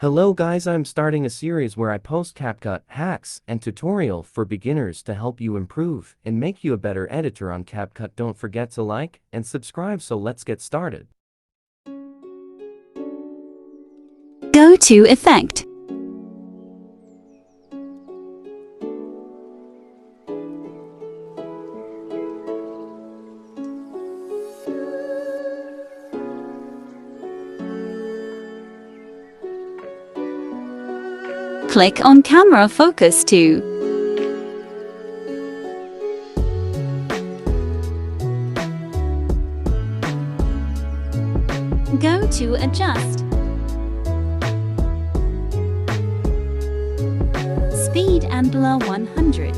Hello guys, I'm starting a series where I post CapCut hacks and tutorial for beginners to help you improve and make you a better editor on CapCut. Don't forget to like and subscribe, so let's get started. Go to Effect. Click on Camera Focus 2. Go to Adjust. Speed and blur 100.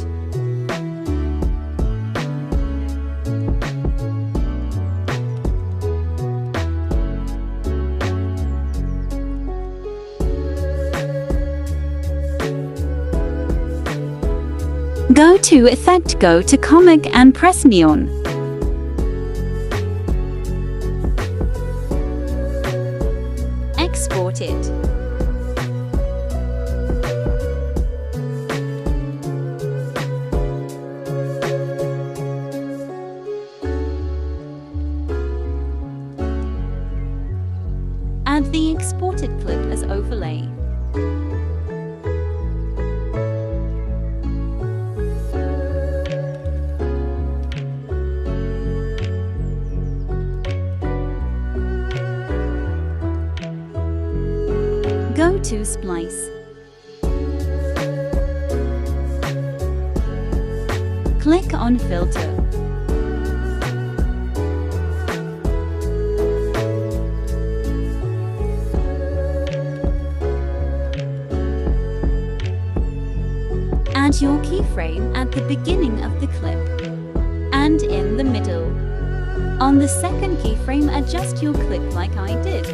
Go to Effect, go to Comic and press Neon. Export it. Add the exported clip as overlay. Go to Splice. Click on Filter. Add your keyframe at the beginning of the clip and in the middle. On the second keyframe, adjust your clip like I did.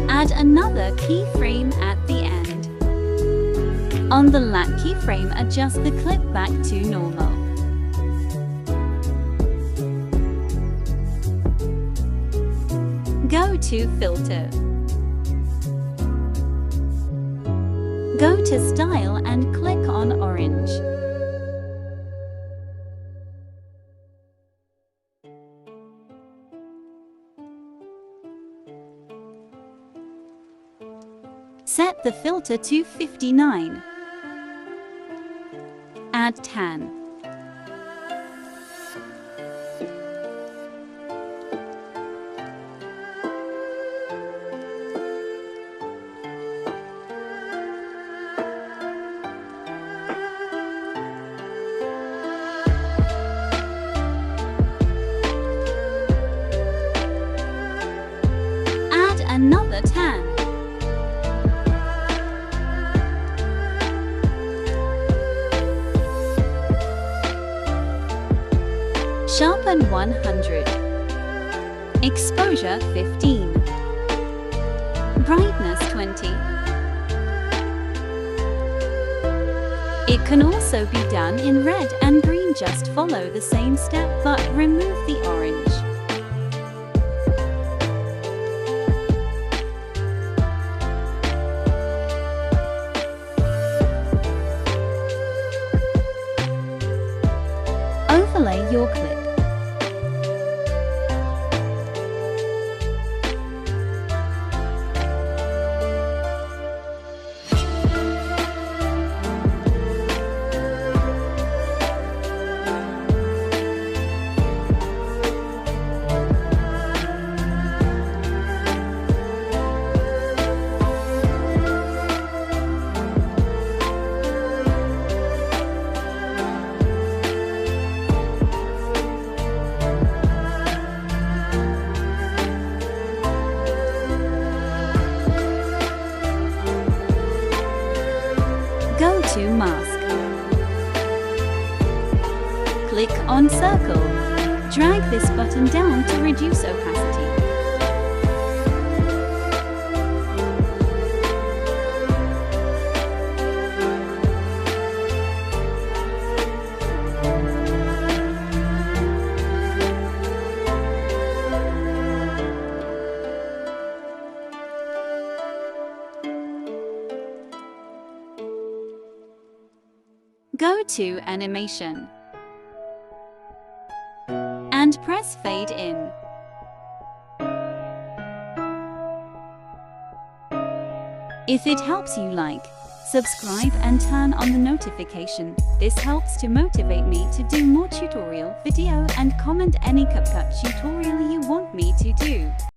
Add another keyframe at the end. On the last keyframe, adjust the clip back to normal. Go to Filter. Go to Style and click on Orange. Set the filter to 59. Add tan. Add another tan. Sharpen 100. Exposure 15. Brightness 20. It can also be done in red and green. Just follow the same step but remove the orange. Overlay your clip. Go to Mask. Click on Circle. Drag this button down to reduce opacity. Go to Animation and press Fade In. If it helps you, like, subscribe and turn on the notification. This helps to motivate me to do more tutorial video, and comment any CapCut tutorial you want me to do.